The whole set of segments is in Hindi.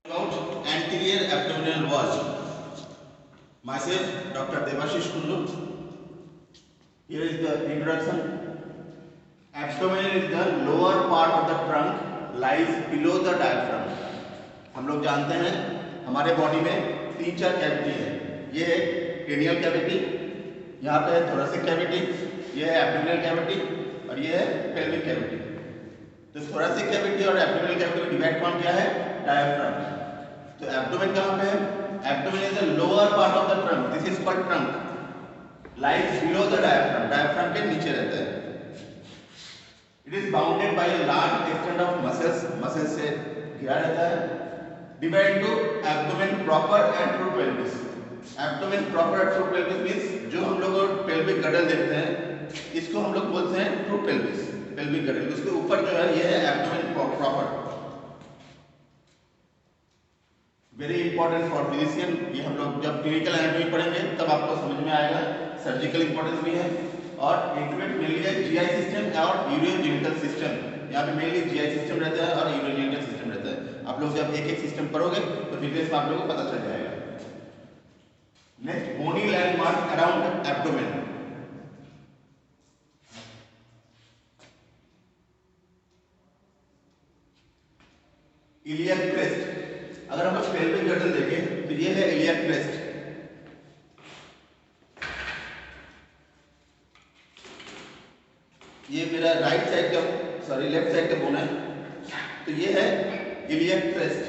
About anterior abdominal wall. Myself, Dr. Devashish Kundu. Here is the introduction. Abdomen is the lower part of the trunk, lies below the diaphragm. हम लोग जानते हैं हमारे बॉडी में 3-4 कैविटी है. ये है क्रेनियल कैविटी, यहाँ पे है थोरेसिक कैविटी, ये है एब्डोमिनल कैविटी और ये है पेल्विक कैविटी. तो थोरेसिक कैविटी और एब्डोमिनल कैविटी डिवाइड कौन क्या है? डायफ्राम. तो एब्डोमेन कहाँ पे है? Abdomen is the lower part of the trunk. This is called trunk. Lies below the diaphragm. Diaphragm के नीचे रहता है. It is bounded by a large extent of muscles. Muscles से घिरा रहता है. Divide two abdomen proper and true pelvis. Abdomen proper and true pelvis means जो हम लोग पेल्विक गडल देखते हैं इसको हम लोग बोलते हैं ट्रू पेल्विस. पेल्विक गडल उसके ऊपर जो है ये है abdomen proper. Very important for physician. ये हम लोग जब क्लिनिकल एनाटॉमी पढ़ेंगे तब आपको समझ में आएगा. सर्जिकल इंपॉर्टेंस भी है और इंटीग्रेट मेनली है जीआई सिस्टम और यूरोजेनिटल सिस्टम. यहाँ पे मेनली जीआई सिस्टम रहता है और यूरोजेनिटल सिस्टम रहता है. आप लोग जब एक एक सिस्टम पढ़ोगे तो डिटेल्स में आप लोगों को पता चल जाएगा. Next, bony landmark around abdomen. Iliac crest. अगर हम पेल्विक गर्दन देखें तो ये है इलियक क्रेस्ट. ये मेरा राइट साइड का लेफ्ट साइड का बोन है. तो ये है iliac crest.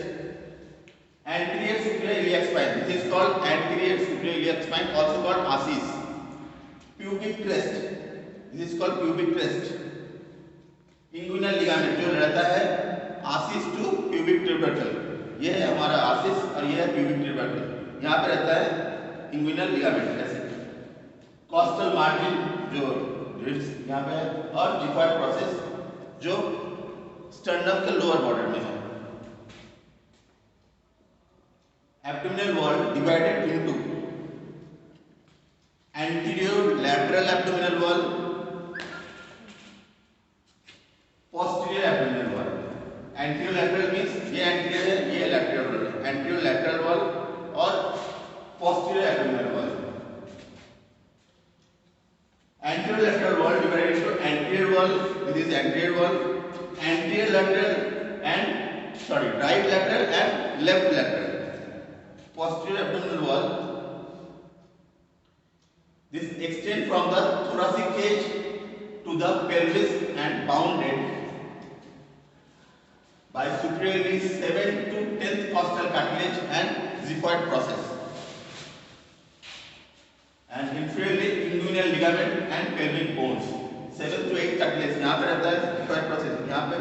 Anterior superior iliac spine. This is called anterior superior iliac spine, also called ASIS. Pubic crest. This is called pubic crest. Inguinal ligament जो रहता है आसिस टू प्यूबिक ट्यूबरकल. ये है हमारा आसिस और ये है प्यूबिक ट्यूबरकल. यहाँ पे रहता है इंगुइनल लिगामेंट ऐसे. कॉस्टल मार्जिन जो रिब्स यहाँ पे है और जिफॉइड प्रोसेस जो स्टर्नम के लोअर बॉर्डर में है. Abdominal wall divided into anterior lateral abdominal wall, posterior abdominal wall. Anterior lateral means ये एंटीरियर है, ये लैटरल है. एंटीरियर लैटरल वॉल और posterior abdominal wall. Anterior lateral wall divided into anterior wall. This is anterior wall, anterior lateral and right lateral and left lateral. Posterior abdominal wall. This extends from the thoracic cage to the pelvis and bounded by superiorly 7 to 10th costal cartilage and xiphoid process. And inferiorly inguinal ligament and pelvic bones. 7 to 8 cartilage यहाँ पे रहता है xiphoid process यहाँ पे.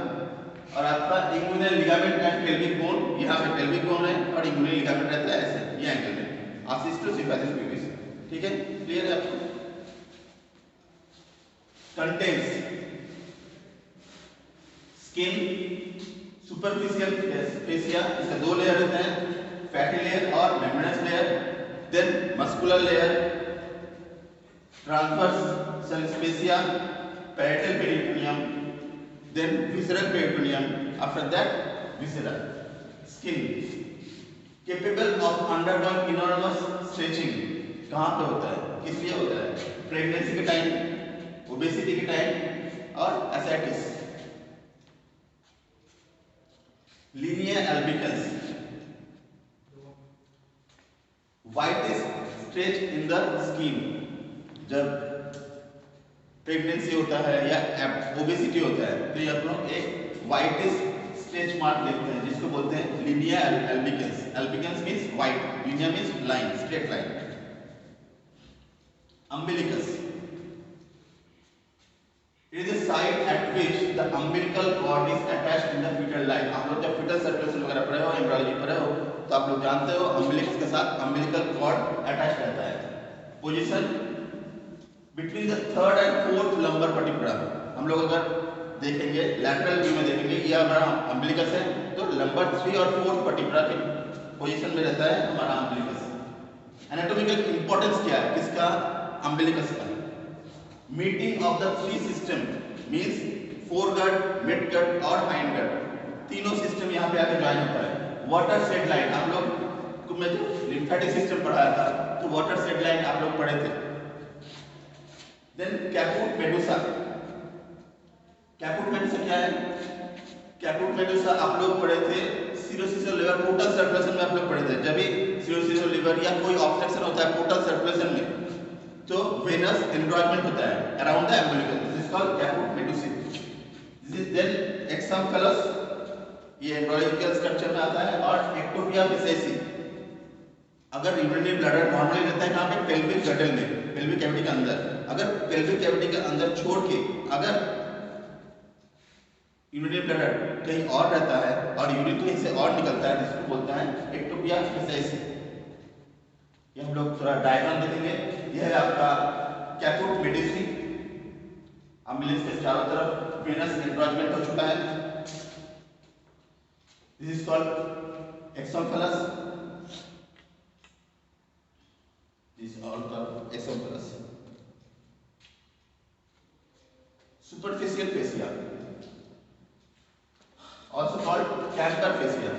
और आपका inguinal ligament and pelvic bone यहाँ पे pelvic bone है और inguinal ligament रहता है ऐसे ये एंगल में. ASIS to symphysis pubis. ठीक है, क्लियर है आपको? Contents skin, superficial fascia. इसका 2 लेयर होते हैं, फैटी लेयर और membranous layer. Then muscular layer, transverse fascia, parietal peritoneum, then visceral peritoneum. After that, viscera. Skin capable of undergoing enormous stretching. कहाँ पे होता है, किस लिए होता है? प्रेगनेंसी के टाइम, ओबेसिटी के टाइम और ascites. Linear albicans. whitish stretch in the skin. जब प्रेगनेंसी होता है या ओबेसिटी होता है तो ये आप लोग एक व्हाइटिश स्ट्रेच मार्क देखते हैं जिसको बोलते हैं linea albicans. Albicans means white, linea means line, straight line. Umbilicus. It is the site at which the umbilical cord is attached in the foetal line. आप लोग जब फीटल सर्कुलेशन वगैरह पढ़े हो, एम्ब्रियोलॉजी पढ़े हो तो आप लोग जानते हो अम्बिलिकस के साथ अम्बिलिकल कॉर्ड अटैच रहता है. Position between the third and fourth lumbar vertebra. हम लोग अगर देखेंगे लैटरल व्यू में देखेंगे ये हमारा अम्बिलिकस है तो लंबर 3 और 4th वर्टिब्रा के पोजीशन में रहता है हमारा अम्बिलिकस. एनाटॉमिकल इंपॉर्टेंस क्या है किसका? अम्बिलिकस का. Meeting of the 3 system means foregut, midgut और हाइंडगट. तीनों सिस्टम यहाँ पे आके ज्वाइन होता है. वाटर सेड लाइन, आप लोग को मैं जो लिम्फेटिक सिस्टम पढ़ाया था तो वाटर सेड लाइन आप लोग पढ़े थे। Then caput medusa, caput medusa क्या है? कैपुट मेडुसा आप लोग पढ़े थे सीरोसिसल लिवर पोर्टल सर्कुलेशन में, आप लोग पढ़े थे जब भी सीरोसिसल लिवर या कोई ऑब्स्ट्रक्शन होता है पोर्टल सर्कुलेशन में तो वेनस एनरॉयलमेंट होता है around the umbilicus, this is called caput medusa. This is then exomphalos, ये एम्ब्रियोनिकल स्ट्रक्चर में आता है, और एक्टोपिया विसेसी। अगर यूरिनरी ब्लैडर नॉर्मली रहता है कहां पे? पेल्विक गटल में, पेल्विक कैविटी के अंदर। अगर पेल्विक कैविटी के अंदर छोड़ के अगर यूरिनरी ब्लैडर कहीं और रहता है और यूरिन कहीं से और निकलता है जिसको बोलते हैं एक्टोपिया विसेसी। ये हम लोग थोड़ा डायग्राम देखेंगे। यह है आपका कैपुट मेडुसा, अम्बिलिकस के चारों तरफ वेनस एनरॉयलमेंट हो चुका है। This is called exomphalus. This is all called exomphalus. Superficial fascia, also called Camper fascia.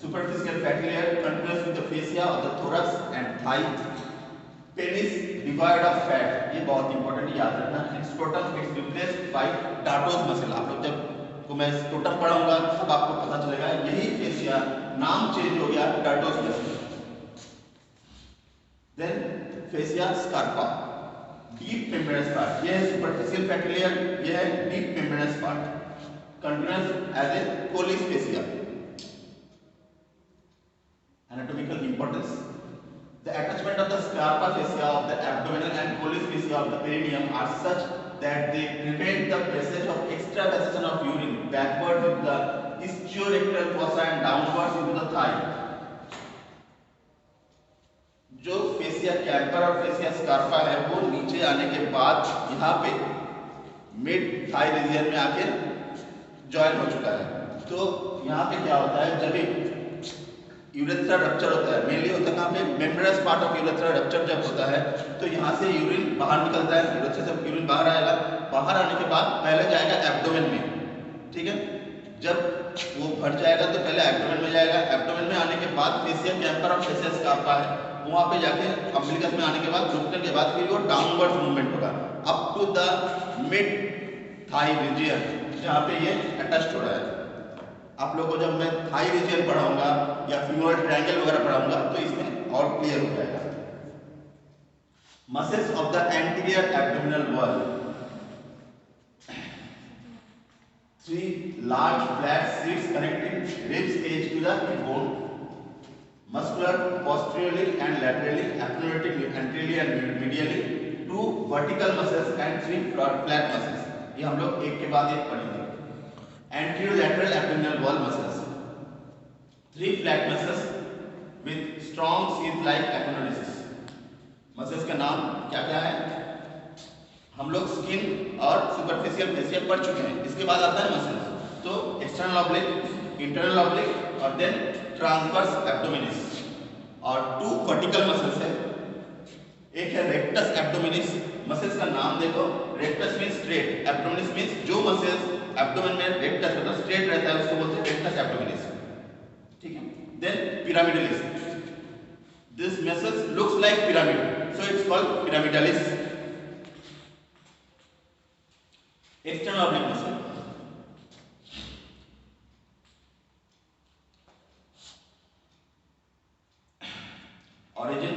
Superficial fatty layer continues with the fascia of the thorax and thigh. Penis devoid of fat. ये बहुत इंपॉर्टेंट याद रखना। Scrotum is replaced by dartos muscle. आप लोग जब को मैं स्क्रोटम पढ़ाऊंगा तब आपको पता चलेगा यही फेसिया नाम चेंज हो गया dartos muscle. Then fascia Scarpa, deep membranous part, ये है सुपरफिशियल फैटी लेयर, ये है deep membranous part, continuous as a Colles fascia. Anatomical importance, the attachment of the scarpa fascia of the abdominal and colis fascia of the perineum are such that they prevent the passage of extravasation of urine backward with the ischiorectal fossa and downwards into the thigh. जो फेसिया कैम्पर और फेसिया स्कार्पा है वो नीचे आने के बाद यहाँ पे मिड थाई रीजन में आके ज्वाइन हो चुका है। तो यहाँ पे क्या होता है, जब यूरेथ्रा रप्चर होता है, मेनली होता है कहाँ पे? Membranes part of urethra rupture जब होता है तो यहाँ से यूरिन बाहर निकलता है। यूरेथ्रा से यूरिन बाहर आएगा, बाहर आने के बाद पहले जाएगा एब्डोमेन में, ठीक है। जब वो भर जाएगा तो पहले एब्डोमेन में जाएगा, एब्डोमेन में आने के बाद फेसिया कैम्पर और फेसिया स्कार्पा है, वहाँ पे जाके अम्बिलिकस में आने के बाद रुकने के बाद फिर वो डाउनवर्ड मूवमेंट होगा up to the mid thigh region जहाँ पे ये अटैच्ड हो रहा है। आप लोगों को जब मैं थाई रीजन पढ़ाऊंगा या फीमोरल ट्रायंगल वगैरह पढ़ाऊंगा तो इसमें और क्लियर हो जाएगा। Muscles of the anterior abdominal wall, 3 large flat sheets connecting ribs cage to the hip bone, muscular posteriorly and laterally, accumulating anteriorly and medially, 2 vertical muscles and 3 flat muscles। ये हम लोग एक के बाद एक पढ़ेंगे। Anterolateral abdominal wall muscles, 3 flat muscles with strong sheath-like aponeuroses। Muscles का नाम क्या क्या है? हम लोग स्किन और सुपरफिशियल फेसिया पढ़ चुके हैं। इसके बाद आता है मसल्स, तो एक्सटर्नल ऑब्लिक, इंटरनल ऑब्लिक और देन ट्रांसवर्स एब्डोमिनिस, और 2 वर्टिकल मसल्स है। एक है रेक्टस एब्डोमिनिस, मसल्स का नाम देखो, rectus means straight, abdominis means जो मसल्स एब्डोमेन में रेक्टस मतलब स्ट्रेट रहता है उसको बोलते हैं रेक्टस एब्डोमिनिस, ठीक है। Then pyramidalis, this muscles looks like pyramid so it's called pyramidalis. External oblique muscle, origin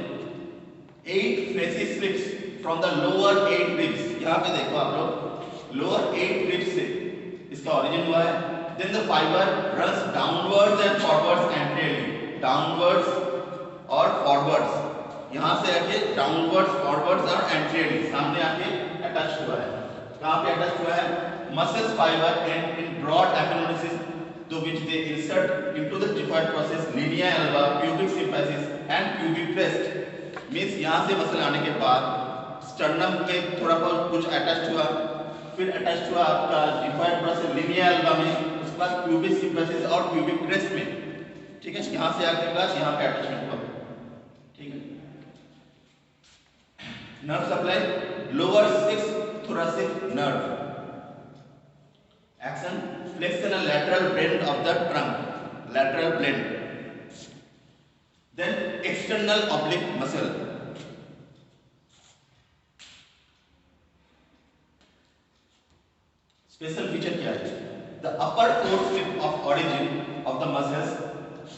8 fascial slips from the lower 8 ribs। यहाँ पे देखो आप लोग lower 8 ribs से इसका origin हुआ है। Then the fiber runs downwards and forwards anteriorly, downwards और forwards, यहाँ से आके downwards, forwards और anteriorly सामने आके attached हुआ है। कहाँ पे attached हुआ है? Muscles fiber and in broad aponeurosis to which they insert into the typhoid process linea alba, pubic symphysis and pubic crest। Means यहाँ से मसल आने के बाद स्टर्नम में थोड़ा बहुत कुछ अटैच हुआ, फिर अटैच हुआ आपका डिफाइड प्रोसेस लिनिया अल्बा में, उसके बाद प्यूबिक सिम्फिसिस और प्यूबिक क्रेस्ट में, ठीक है। यहाँ से आगे बाद यहाँ पे अटैचमेंट हुआ, ठीक है। Nerve supply, lower 6 thoracic nerve, action flexion and lateral bend of the trunk, lateral bend, Then external oblique muscle. Special feature क्या है? The upper foreslip of origin of the muscles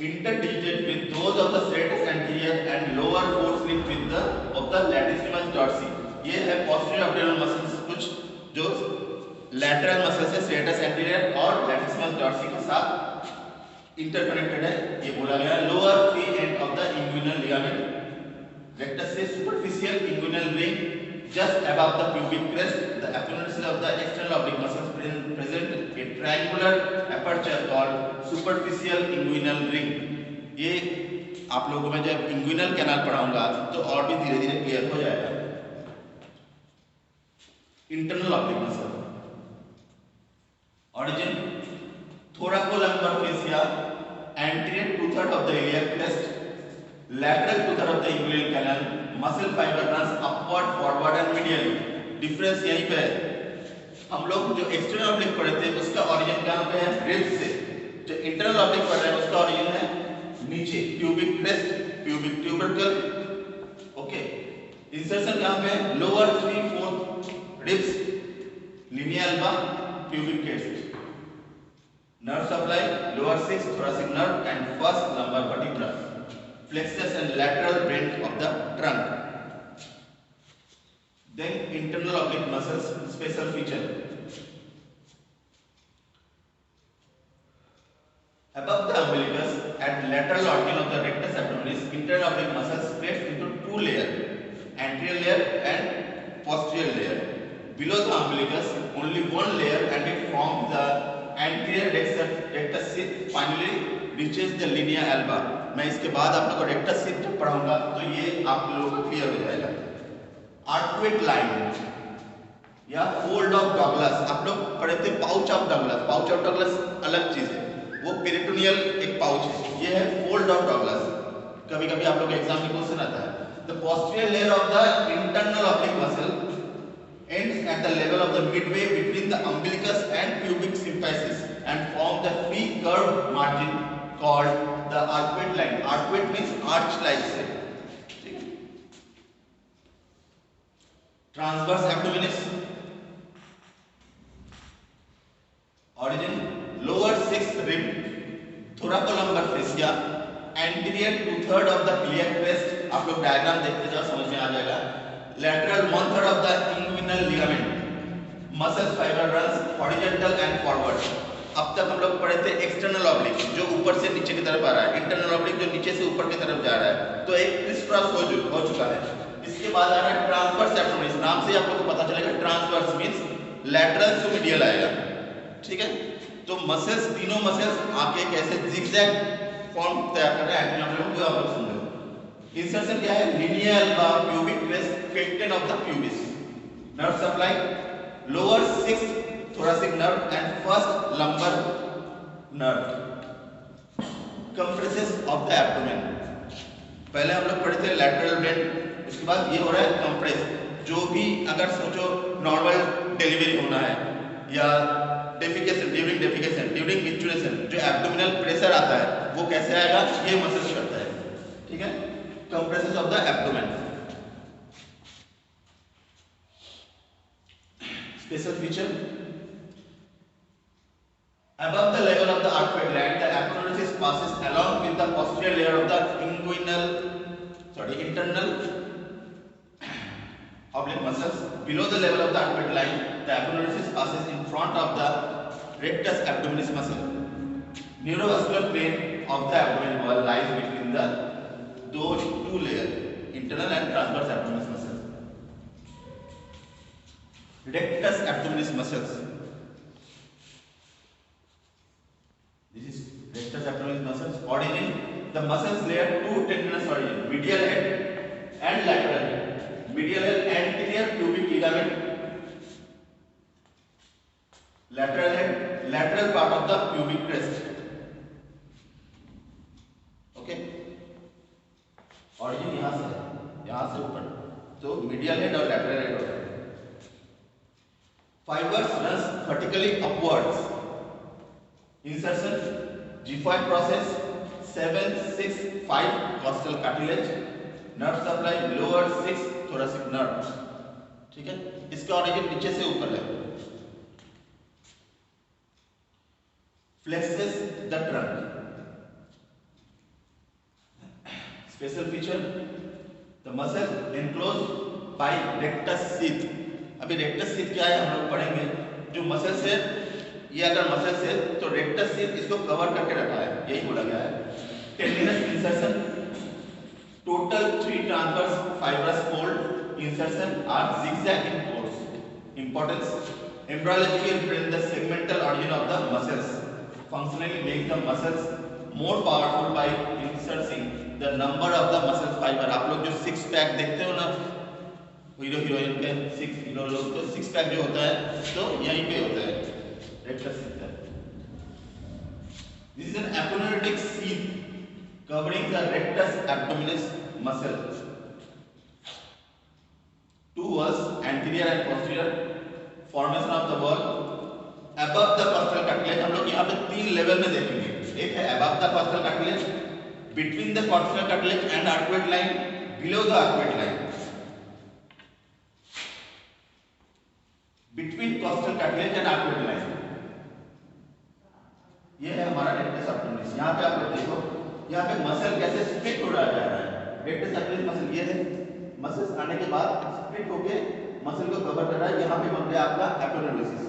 interdigitate with those of the serratus anterior and lower foreslip with the of the latissimus dorsi. ये है posterior abdominal muscles, कुछ जो lateral muscles है serratus anterior और latissimus dorsi के साथ interconnected है. ये बोला गया lower free end of the inguinal ligament. Rectus से superficial inguinal ring just above the pubic crest. The abdominal of the external oblique muscles present a triangular aperture called superficial inguinal ring. ये आप लोगों को मैं जब inguinal canal पढ़ाऊंगा तो और भी धीरे धीरे क्लियर हो जाएगा. Internal oblique muscle. Origin thoracolumbar fascia, anterior two-third of the iliac crest, lateral two-third of the inguinal canal. Muscle fiber runs upward, forward and medially. Difference यहीं पे है. हम लोग जो एक्सटर्नल ऑब्लिक पढ़े थे उसका ओरिजिन कहाँ पे है? रिब्स से. जो इंटरनल ऑब्लिक पढ़ रहे हैं उसका ओरिजिन है नीचे, pubic crest, pubic tubercle. Okay, insertion कहाँ पे है? Lower 3/4 ribs, linea alba, pubic crest. Nerve supply lower 6 thoracic nerve and first lumbar vertebra. Plexus and lateral bend of the trunk. Then internal oblique muscles, special feature. Above the umbilicus, at lateral origin of the rectus abdominis, internal oblique muscles split into two layers, anterior layer and posterior layer. Below the umbilicus, only one layer, and it forms the anterior rectus sheath. Finally, reaches the linea alba. मैं इसके बाद आप लोगों को रेक्टस शीथ पढ़ाऊंगा तो ये आप लोगों को क्लियर हो जाएगा. आर्क्वेट लाइन या फोल्ड ऑफ डगलस, आप लोग पढ़े थे pouch of Douglas. Pouch of Douglas अलग चीज है, वो पेरिटोनियल एक पाउच है. ये है फोल्ड ऑफ डगलस. कभी कभी आप लोग के एग्जाम में क्वेश्चन आता है. The posterior layer of the internal oblique muscle ends at the level of the midway between the umbilicus and pubic symphysis and form the free curved margin called the arcuate line. Arcuate means arch like shape. Transverse abdominis. Origin lower 6th rib, thoracolumbar fascia, anterior 2/3 of the iliac crest. आप लोग डायग्राम देखते जाओ समझ में आ जाएगा. Lateral 1/3 of the inguinal ligament. Muscle fiber runs horizontal and forward. अब तक हम लोग पढ़े थे एक्सटर्नल ऑब्लिक जो ऊपर से नीचे की तरफ आ रहा है, इंटरनल ऑब्लिक जो नीचे से ऊपर की तरफ जा रहा है. तो एक क्रिस क्रॉस हो चुका है. इसके बाद आ रहा है ट्रांसवर्स एब्डोमिनस. नाम से आप लोग को पता चलेगा transverse means lateral to medial आएगा. ठीक है, तो मसल्स तीनों मसल्स आके कैसे जिगजैग फॉर्म तैयार कर रहे हैं आप लोग समझो. इंसर्शन क्या है? Linea alba, pubic crest, pecten of the pubis. Nerve supply lower 6th thoracic nerve and first lumbar nerve. Compresses of the abdomen. पहले हम लोग पढ़े थे lateral bend, उसके बाद ये हो रहा है compress. जो भी अगर सोचो नॉर्मल डिलीवरी होना है या डेफिकेशन, ड्यूरिंग डेफिकेशन, ड्यूरिंग मिस्चुरेशन, जो एब्डोमिनल प्रेशर आता है वो कैसे आएगा? ये मसल करता है. ठीक है, compresses of the abdomen. Special feature. Above the level of the arcuate gland, the aponeurosis passes along with the posterior layer of the internal oblique muscles. Below the level of the arcuate line, the aponeurosis passes in front of the rectus abdominis muscle. Neurovascular plane of the abdomen wall lies between those two layers, internal and transverse abdominis muscles. Rectus abdominis muscles. This is rectus abdominis muscles. Origin: the muscles layer two tendinous origin, medial head and lateral head. Medial head anterior pubic ligament, lateral head lateral part of the pubic crest. Okay, origin यहाँ से ऊपर, तो medial head और lateral head होता है. Fibers runs vertically upwards. Insertion, Gifford process, 7 6 5 costal cartilage, nerve supply lower 6 thoracic nerve, ठीक है। इसका ऑरिजिन नीचे से ऊपर है। flexes the trunk, special feature the muscle enclosed by rectus sheath। अभी rectus sheath क्या है हम लोग पढ़ेंगे। जो मसल से ये अगर मसल से तो rectus sheath इसको कवर करके रखा है, यही बोला गया है। tendinous insertion, total 3 transverse fibrous fold insertion are zigzag in course। Importance, embryologically represent the segmental origin of the muscles, functionally make the muscles more powerful by inserting the number of the muscle fiber। आप लोग जो 6 पैक देखते हो ना हीरो हीरोइन के 6 हीरो लोग, तो 6 पैक जो होता है तो यहीं पे होता है rectus sheath. This is an aponeurotic sheath covering the rectus abdominis muscle। Two walls, anterior and posterior, formation of the wall above the costal cartilage। हम लोग यहाँ पे 3 लेवल में देखेंगे। एक है above the costal cartilage, between the costal cartilage and arcuate line, below the arcuate line। between costal cartilage and arcuate line, ये है हमारा रेक्टस एब्डोमिनिस। यहाँ पे आप लोग देखो, यहाँ पे मसल कैसे स्प्लिट हो रहा जा रहा है। रेक्टस एब्डोमिनिस मसल ये है, मसल्स आने के बाद स्प्लिट होके मसल को कवर कर रहा है। यहाँ पे बन गया आपका एपोनेउरोसिस।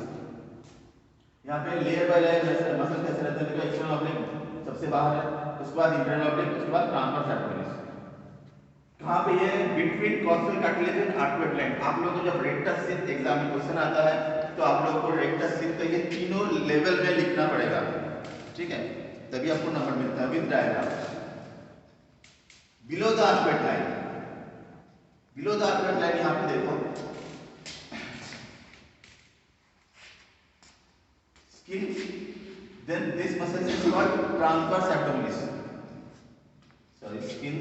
यहाँ पे लेयर बाय लेयर मसल कैसे रहते हैं, एक्सटर्नल ऑब्लिक सबसे बाहर है, उसके बाद इंटरनल ऑब्लिक, उसके बाद ट्रांसवर्स एब्डोमिनिस। कहाँ पे ये between costal cartilage and arcuate line. आप लोगों को जब रेक्टस शीथ एग्जाम में क्वेश्चन आता है तो आप लोगों को रेक्टस शीथ का ये तीनों लेवल में लिखना पड़ेगा, ठीक है, तभी आपको नंबर मिलता है with diagram. Below the arcuate line, below the arcuate line यहाँ पे देखो skin, then this muscle is called transverse abdominis, sorry skin,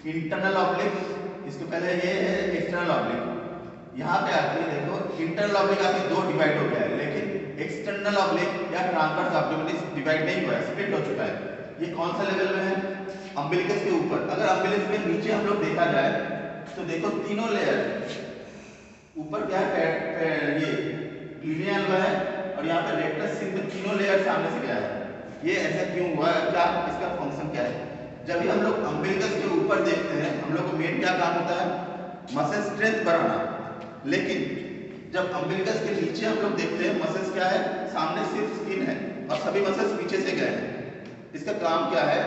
internal oblique, इसके पहले ये है एक्सटर्नल ऑब्लिक। यहाँ पे आती है देखो इंटरनल ऑब्लिक आपकी 2 डिवाइड हो गया है, लेकिन एक्सटर्नल ऑब्लिक या ट्रांसवर्स एब्डोमिनिस डिवाइड नहीं हुआ है, स्प्लिट हो चुका है। ये कौन सा लेवल में है, अम्बिलिकस के ऊपर। अगर अम्बिलिकस के नीचे हम लोग देखा जाए तो देखो तीनों लेयर, ऊपर क्या है ये लिनिया एल्बा है और यहाँ पे रेक्टस शीथ में तीनों लेयर सामने से गया है। ये ऐसा क्यों हुआ है, क्या इसका फंक्शन क्या है। जब भी हम लोग अम्बिलिकस के ऊपर देखते हैं हम लोग को मेन क्या काम होता है, मसल स्ट्रेंथ बढ़ाना, लेकिन जब अम्बिलिकस के नीचे हम लोग देखते हैं मसल्स क्या है, सामने सिर्फ स्किन है और सभी मसल्स पीछे से गए हैं। इसका काम क्या है,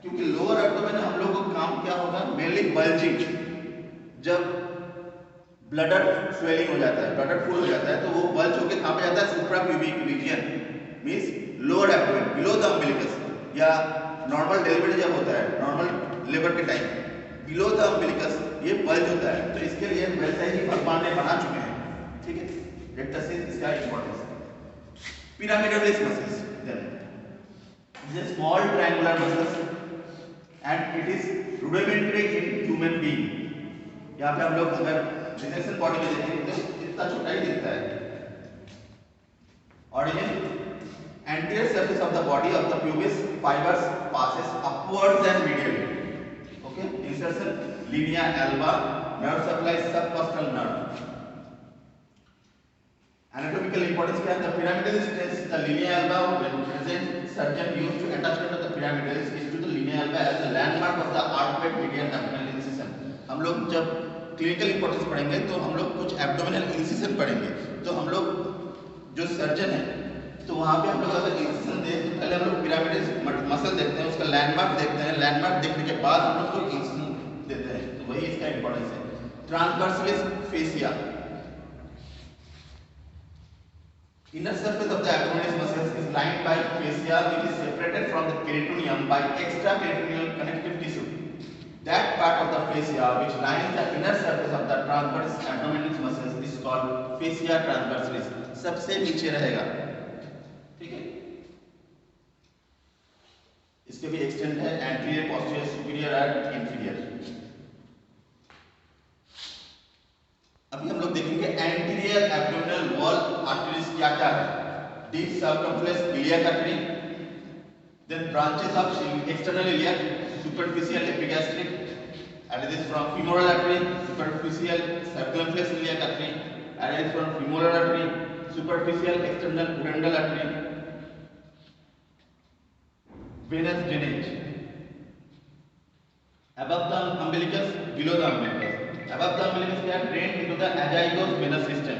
क्योंकि लोअर एब्डोमेन हम लोग को काम क्या होगा, मेनली बल्जिंग। जब ब्लडर स्वेलिंग हो जाता है, ब्लडर फुल हो जाता है तो वो बल्ज होकर कहाँ पे जाता है, suprapubic region means lower abdomen below the umbilicus. या नॉर्मल डिलीवरी जब होता है, नॉर्मल लेबर के टाइम बिलो द अम्बिलिकस ये बल्ज होता है, तो इसके लिए वैसे ही भगवान ने बना चुके हैं, ठीक है। रेक्टस शीथ इसका इंपॉर्टेंस है। Pyramidal muscles, then this is small triangular muscles and it is rudimentary in human being. यहाँ पे हम लोग अगर रिसेक्शन बॉडी में देखेंगे तो इतना छोटा ही दिखता है। Origin anterior surface of the body of the pubis fibers passes upwards and medially, okay। insertion linea alba, nerve supply subcostal nerve। anatomical importance क्या है, the pyramidal stress the linea alba when present surgeon used to attachment of the pyramidal is to the linea alba as the landmark of the arcuate median abdominal incision। हम लोग जब क्लिनिकल इंपॉर्टेंस पढ़ेंगे तो हम लोग कुछ एब्डोमिनल इंसिजन पढ़ेंगे, तो हम लोग जो सर्जन है तो वहाँ पे हम लोग अगर इंसिजन दें तो पहले हम लोग पिरामिडल मसल देखते हैं, उसका लैंडमार्क देखते हैं, लैंडमार्क देखने के बाद हम लोग को इंसिजन देते हैं, तो वही इसका इंपॉर्टेंस है। Transverse fascia, inner surface of the abdominis muscles is lined by fascia which is separated from the peritoneum by extraperitoneal connective tissue। That part of the fascia which lines the inner surface of the transverse abdominis muscles is called fascia transversalis। सबसे नीचे रहेगा, ठीक है। इसके भी एक्सटेंट है anterior, posterior, superior and inferior. अभी हम लोग देखेंगे एंटीरियर एब्डोमिनल वॉल आर्टरीज क्या क्या है। Deep circumflex iliac artery, Then branches of external iliac, superficial epigastric, arises from femoral artery, superficial circumflex iliac artery, arises from femoral artery, superficial external pudendal artery. Venous drainage. Above the umbilicus, below the umbilicus. Above the umbilicus they are drained into the azygous venous system,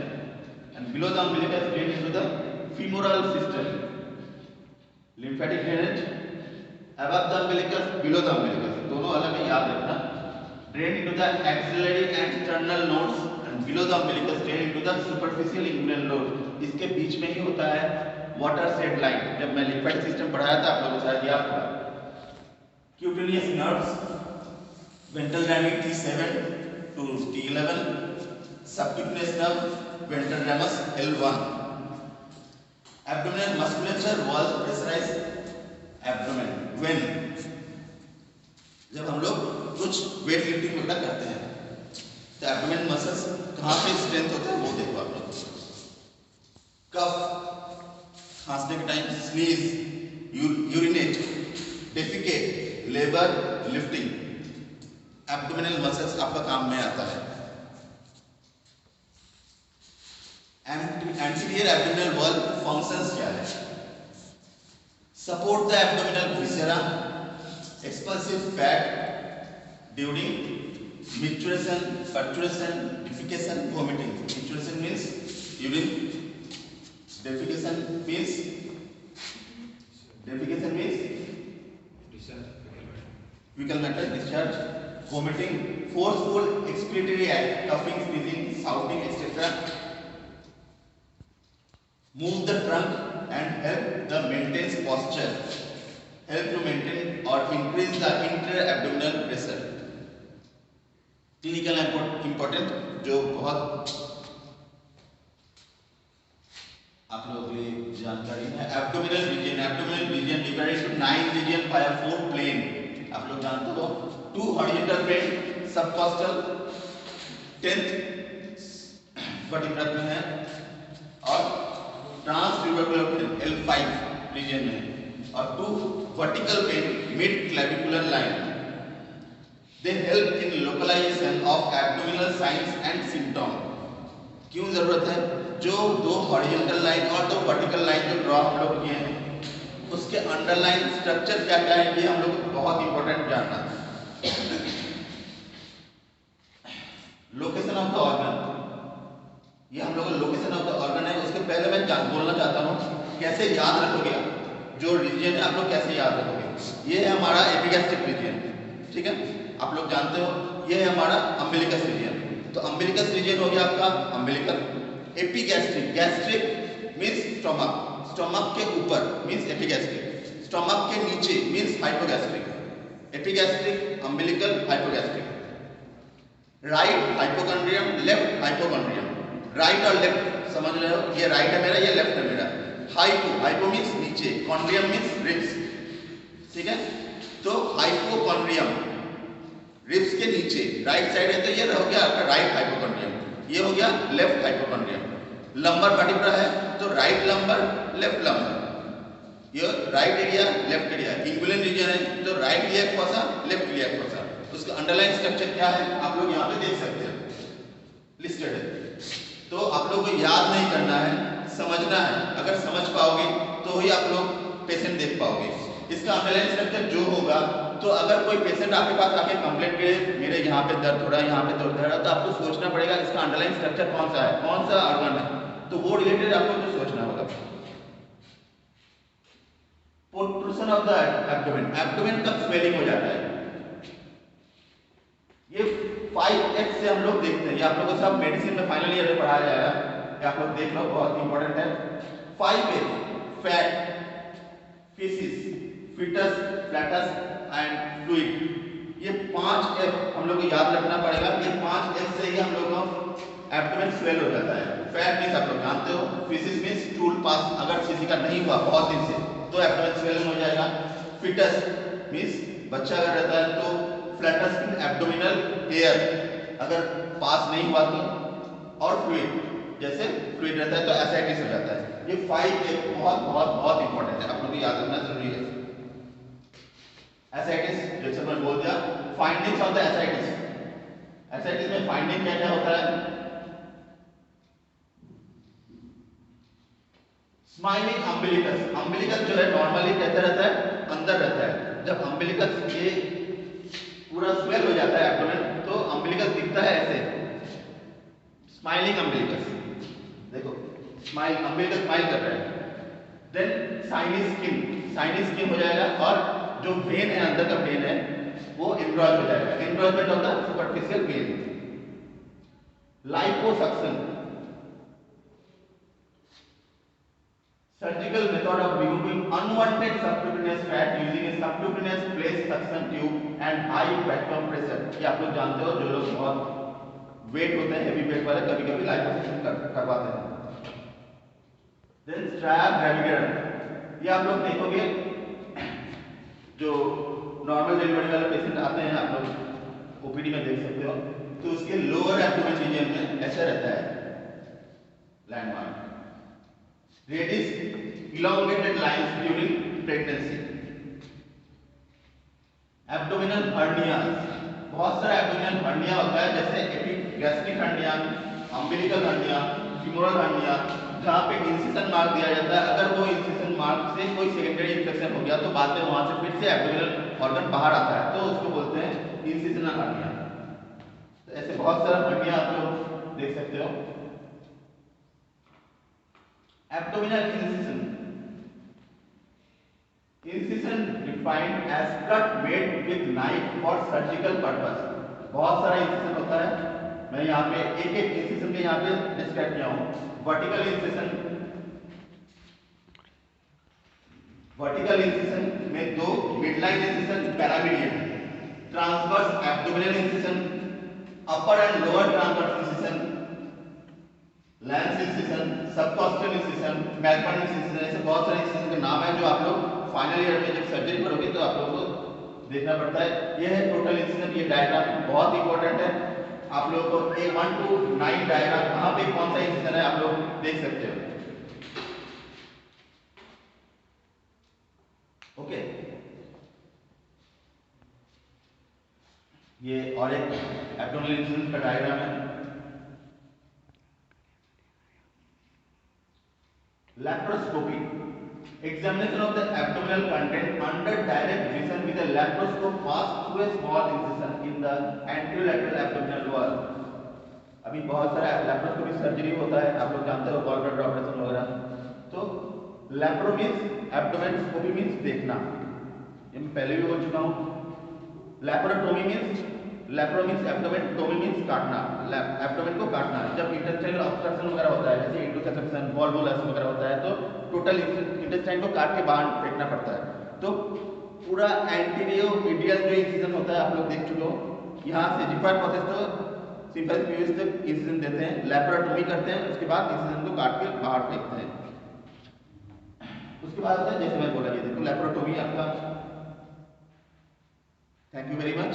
and below the umbilicus drained into the femoral system. Lymphatic drainage. Above the umbilicus, below the umbilicus. दोनों अलग है, याद रखना. Drained into the axillary and sternal nodes, and below the umbilicus drained into the superficial inguinal node. इसके बीच में ही होता है वाटर शेड लाइन. जब मैं लिम्फेटिक सिस्टम पढ़ाया था आप लोगों को शायद याद होगा. Cutaneous nerves, ventral ramus T7 to T11, subcutaneous nerve, ventral ramus L1. Abdominal musculature was pressurized abdomen when, जब हम लोग कुछ वेट लिफ्टिंग वगैरह करते हैं तो एब्डोमेन मसल्स कहाँ पे स्ट्रेंथ होता है वो देखो आप लोग. कफ, खांसने के time, sneeze, urinate, defecate, labour, lifting, abdominal muscles आपका काम में आता है. एंटीरियर एब्डोमिनल वॉल फंक्शंस क्या है? Support the abdominal viscera, expulsive fat during micturition, perturbation, defecation, vomiting. Micturition means urine, defecation means fecal matter discharge, vomiting, forceful expiratory act, coughing, sneezing, shouting, etc. Move the trunk and help the maintain posture, help to maintain or increase the intra-abdominal pressure. Clinical important जो बहुत आप लोगों के लिए जानकारी है. Abdominal region divided into 9 region by a 4 plane. आप लोग जानते हो 2 horizontal plane subcostal 10th vertebra में है और ट्रांसट्यूबरकुलर प्लेन L5 रीजन में और 2 vertical plane mid clavicular line. They help in localization of abdominal signs and symptoms. क्यों जरूरत है? जो 2 horizontal line और 2 vertical line जो ड्रॉ हम लोग किए हैं उसके अंडरलाइन स्ट्रक्चर क्या क्या है ये हम लोग बहुत इंपॉर्टेंट जानना है. लोकेशन ऑफ द ऑर्गन, ये हम लोग लोकेशन ऑफ द ऑर्गन है. उसके पहले मैं बोलना चाहता हूँ कैसे याद रखोगे जो रीजन है आप लोग कैसे याद रखोगे. ये है हमारा एपिगैस्ट्रिक रीजन, ठीक है, आप लोग जानते हो. ये है हमारा अम्बिलिकस रीजन. तो अम्बिलिकस रीजन हो गया आपका umbilical. Epigastric, gastric means stomach, stomach के ऊपर मींस एपिगैस्ट्रिक, स्टमक के नीचे means hypogastric. Epigastric, umbilical, hypogastric. Right hypochondrium, left hypochondrium. Right और लेफ्ट समझ रहे हो, ये राइट है मेरा, ये लेफ्ट है मेरा. हाइपो मींस नीचे, कॉन्ड्रियम मींस रिब्स, ठीक है. तो हाइपोकॉन्ड्रियम रिब्स के नीचे राइट साइड है तो ये हो गया आपका राइट हाइपोकॉन्ड्रियम, ये हो गया लेफ्ट हाइपोकॉन्ड्रियम. लंबर वर्टिब्रा है तो राइट लंबर, लेफ्ट लंबर, ये right area, left area. Inguinal region है तो right iliac fossa, left iliac fossa. उसका अंडरलाइन स्ट्रक्चर क्या है आप लोग यहाँ पे देख सकते हैं, लिस्टेड है. तो आप लोग को याद नहीं करना है, समझना है. अगर समझ पाओगे तो ही आप लोग पेशेंट देख पाओगे. इसका अंडरलाइन स्ट्रक्चर जो होगा, तो अगर कोई पेशेंट आपके पास आके कंप्लेंट करे मेरे यहाँ पे दर्द हो रहा है, यहाँ पे दर्द हो रहा है, तो आपको सोचना पड़ेगा इसका अंडरलाइन स्ट्रक्चर कौन सा है, कौन सा ऑर्गन है, तो वो रिलेटेड आपको जो सोचना होगा. Protrusion of the abdomen, abdomen कब स्वेलिंग हो जाता है, ये 5x से हम लोग देखते हैं. ये आप लोगों को सब मेडिसिन में फाइनल ईयर में पढ़ाया जाएगा, ये आप लोग देख लो, बहुत इंपॉर्टेंट है. 5x fat, feces, fetus, flatus and fluid. ये 5F हम लोग को याद रखना पड़ेगा. ये 5F से ही हम लोग को एब्डोमेन स्वेल हो जाता है. फैट मींस आप लोग जानते हो, फीसिस मींस स्टूल पास अगर किसी का नहीं हुआ बहुत दिन से तो एब्डोमेन स्वेलिंग हो जाएगा. फीटस मींस बच्चा अगर रहता है तो, फ्लैटस मींस एब्डोमिनल एयर अगर पास नहीं हुआ तो, और फ्लूइड जैसे फ्लूइड रहता है तो एसाइटिस हो जाता है. ये 5F बहुत बहुत बहुत इंपॉर्टेंट है, आप लोग को याद रखना जरूरी है. एसाइटिस जैसे मैं बोल दिया, findings of the ascites. Ascites में फाइंडिंग क्या क्या होता है? Smiling umbilicus. अम्बिलिकस जो है नॉर्मली कैसा रहता है? अंदर रहता है। जब अम्बिलिकस ये पूरा स्वेल हो जाता है एब्डोमेन, तो अम्बिलिकस दिखता है ऐसे, स्माइलिंग अम्बिलिकस। देखो स्माइल, अम्बिलिकस स्माइल कर रहा है। Then shiny skin, shiny skin हो जाएगा, और जो वेन है अंदर का वेन है वो इनरोच हो जाएगा, encroachment of the superficial vein. Liposuction, surgical method of removing unwanted subcutaneous fat using a subcutaneous place suction tube and high vacuum pressure। ये आप लोग जानते हो, जो लोग बहुत वेट होते हैं, हेवी वेट वाले, कभी कभी लाइपोसक्शन करवाते हैं। देन स्ट्रैप ग्रेविडर, ये आप लोग देखोगे जो नॉर्मल डिलीवरी वाले पेशेंट आते हैं, आप लोग ओपीडी में देख सकते हो, तो उसके लोअर एब्डोमेन रीजन में ऐसा रहता है लैंडमार्क। रेडिस elongated lines during pregnancy। Abdominal hernias, बहुत सारा एब्डोमिनल हर्निया होता है, जैसे epigastric hernia, umbilical hernia, femoral hernia, जहाँ पे इंसिशन मार्क दिया जाता है। अगर वो इंसिशन मार्क से कोई सेकेंडरी इन्फेक्शन हो गया तो बाद में वहां से फिर से एब्डोमिनल ऑर्गन बाहर आता है, तो उसको बोलते हैं इंसिशनल हर्निया। तो ऐसे बहुत सारा हर्निया आप लोग देख सकते हो। Abdominal incision, incision defined as cut made with knife for surgical purpose. बहुत सारा इंसिशन होता है, मैं यहाँ पे एक एक इंसिशन के यहाँ पे डिस्क्राइब किया हूँ। वर्टिकल इंसिशन, वर्टिकल इंसिशन में दो, midline incision, paramedian. Transverse abdominal incision, upper and lower transverse incision, Lanz incision, subcostal incision, McMahon incision. ऐसे बहुत सारे इंसिशन के नाम है जो आप लोग फाइनल ईयर में जब सर्जरी करोगे तो आप लोगों को देखना पड़ता है। ये है टोटल इंसिशन। ये डायग्राम बहुत इंपॉर्टेंट है, आप लोगों को A1 to 9 डायग्राम कहाँ पे कौन सा इंसिशन है आप लोग देख सकते हो। ओके, ये और एक एब्डोमिनल इंसिशन का डायग्राम है। Laparoscopy, examination of the abdominal content under direct vision with a laparoscope passed through a small incision in the anterolateral abdominal wall। अभी बहुत सारा लैप्रोस्कोपी सर्जरी होता है, आप लोग जानते हो, गॉल ब्लैडर ऑपरेशन वगैरह। तो laparo means abdomen, scopy means देखना, ये मैं पहले भी बोल चुका हूँ। Laparotomy means, laparo means abdomen, tomy means काटना, एब्डोमेन को काटना। जब इंटेस्टाइनल ऑब्स्ट्रक्शन वगैरह होता है, जैसे इंडोससेप्शन, वॉल्वुलस वगैरह होता है, तो टोटल इंटेस्टाइन को काट के बाहर फेंकना पड़ता है। तो पूरा एंटीरियो मीडियल जो इंसिजन होता है आप लोग देख चुके हो, यहाँ से जिफार प्रोसेस तो सिंपल प्यूस तक इंसिजन देते हैं, लैप्रोटोमी करते हैं, उसके बाद इंसिजन को काट के बाहर फेंकते हैं। उसके बाद जैसे मैं बोला, ये देखो लैप्रोटोमी आपका। Thank you very much.